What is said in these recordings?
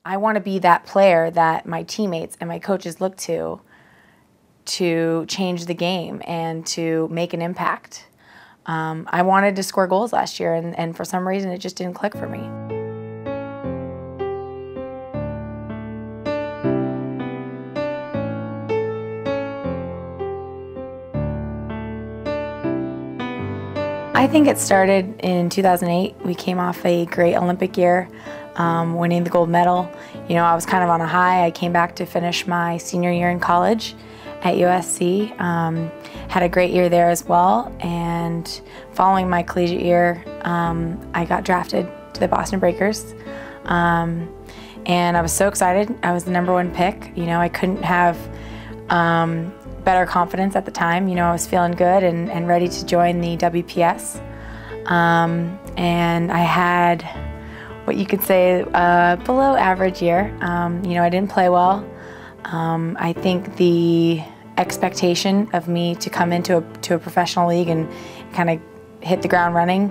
I want to be that player that my teammates and my coaches look to change the game and to make an impact. I wanted to score goals last year, and for some reason it just didn't click for me. I think it started in 2008. We came off a great Olympic year, winning the gold medal. You know, I was kind of on a high. I came back to finish my senior year in college at USC. Had a great year there as well, and following my collegiate year, I got drafted to the Boston Breakers. And I was so excited. I was the #1 pick. You know, I couldn't have better confidence at the time. You know, I was feeling good and ready to join the WPS. And I had what you could say below average year. You know, I didn't play well. I think the expectation of me to come into a professional league and kind of hit the ground running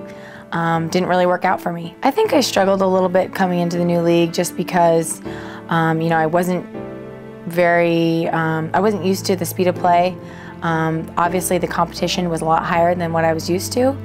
didn't really work out for me. I think I struggled a little bit coming into the new league just because, you know, I wasn't used to the speed of play. Obviously the competition was a lot higher than what I was used to.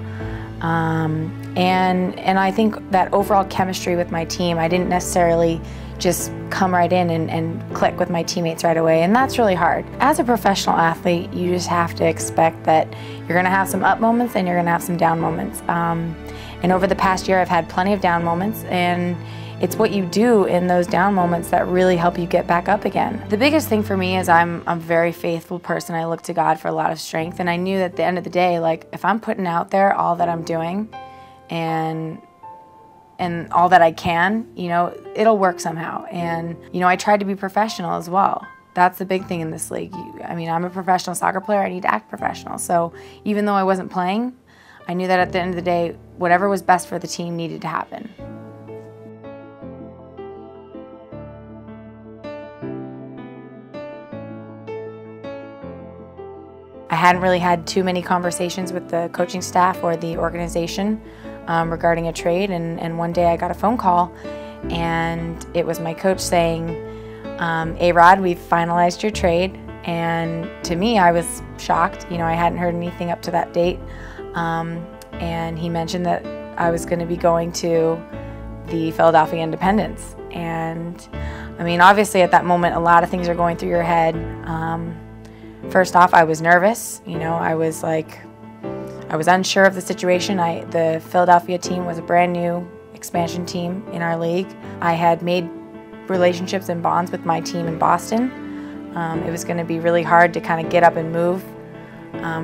And I think that overall chemistry with my team, I didn't necessarily just come right in and click with my teammates right away, and that's really hard. As a professional athlete, you just have to expect that you're gonna have some up moments and you're gonna have some down moments. And over the past year, I've had plenty of down moments, and it's what you do in those down moments that really help you get back up again. The biggest thing for me is I'm a very faithful person. I look to God for a lot of strength, and I knew that at the end of the day, like, if I'm putting out there all that I'm doing and all that I can, you know, it'll work somehow. And, you know, I tried to be professional as well. That's the big thing in this league. I mean, I'm a professional soccer player, I need to act professional. So even though I wasn't playing, I knew that at the end of the day, whatever was best for the team needed to happen. I hadn't really had too many conversations with the coaching staff or the organization regarding a trade, and one day I got a phone call, and it was my coach saying, A-Rod, we've finalized your trade. And to me, I was shocked. You know, I hadn't heard anything up to that date. And he mentioned that I was going to be going to the Philadelphia Independence. And I mean, obviously at that moment, a lot of things are going through your head. First off, I was nervous. You know, I was unsure of the situation. The Philadelphia team was a brand new expansion team in our league. I had made relationships and bonds with my team in Boston. It was going to be really hard to kind of get up and move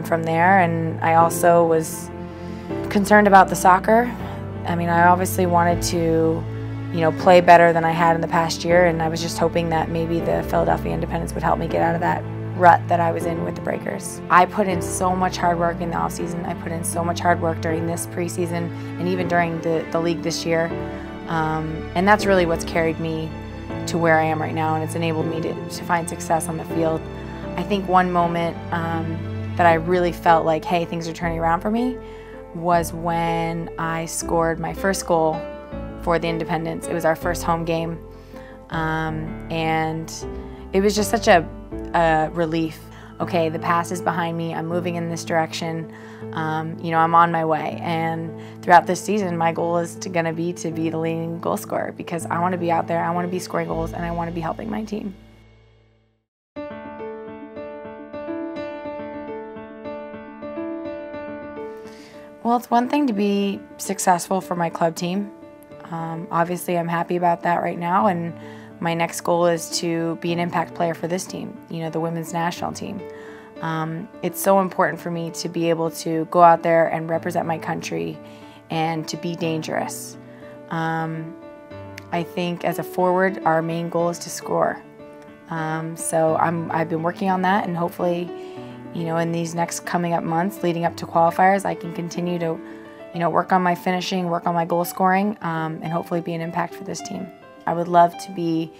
from there, and I also was concerned about the soccer. I mean, I obviously wanted to, you know, play better than I had in the past year, and I was just hoping that maybe the Philadelphia Independence would help me get out of that rut that I was in with the Breakers. I put in so much hard work in the offseason. I put in so much hard work during this preseason and even during the league this year. And that's really what's carried me to where I am right now, and it's enabled me to find success on the field. I think one moment that I really felt like, hey, things are turning around for me was when I scored my first goal for the Independence. It was our first home game, and it was just such a relief. Okay, the past is behind me, I'm moving in this direction, you know, I'm on my way. And throughout this season, my goal is gonna be to be the leading goal scorer, because I wanna be out there, I wanna be scoring goals, and I wanna be helping my team. Well, it's one thing to be successful for my club team. Obviously, I'm happy about that right now, and my next goal is to be an impact player for this team, you know, the women's national team. It's so important for me to be able to go out there and represent my country and to be dangerous. I think as a forward, our main goal is to score. So I've been working on that, and hopefully, you know, in these next coming up months leading up to qualifiers, I can continue to, you know, work on my finishing, work on my goal scoring, and hopefully be an impact for this team. I would love to be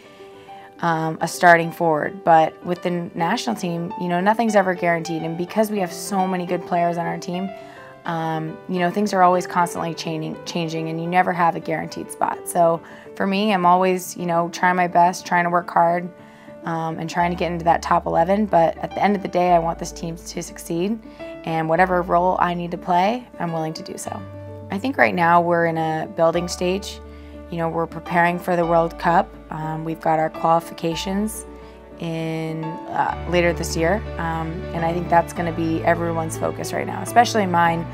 a starting forward, but with the national team, you know, nothing's ever guaranteed, and because we have so many good players on our team, You know, things are always constantly changing, and you never have a guaranteed spot. So for me, I'm always, you know, trying my best, trying to work hard, and trying to get into that top 11. But at the end of the day, I want this team to succeed, and whatever role I need to play, I'm willing to do so. I think right now we're in a building stage. You know, we're preparing for the World Cup. We've got our qualifications in later this year, and I think that's going to be everyone's focus right now, especially mine.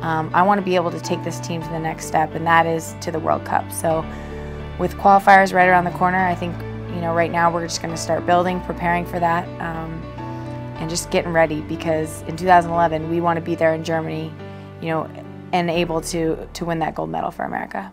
I want to be able to take this team to the next step, and that is to the World Cup. So with qualifiers right around the corner, I think, you know, right now we're just going to start building, preparing for that, and just getting ready, because in 2011 we want to be there in Germany, you know, and able to win that gold medal for America.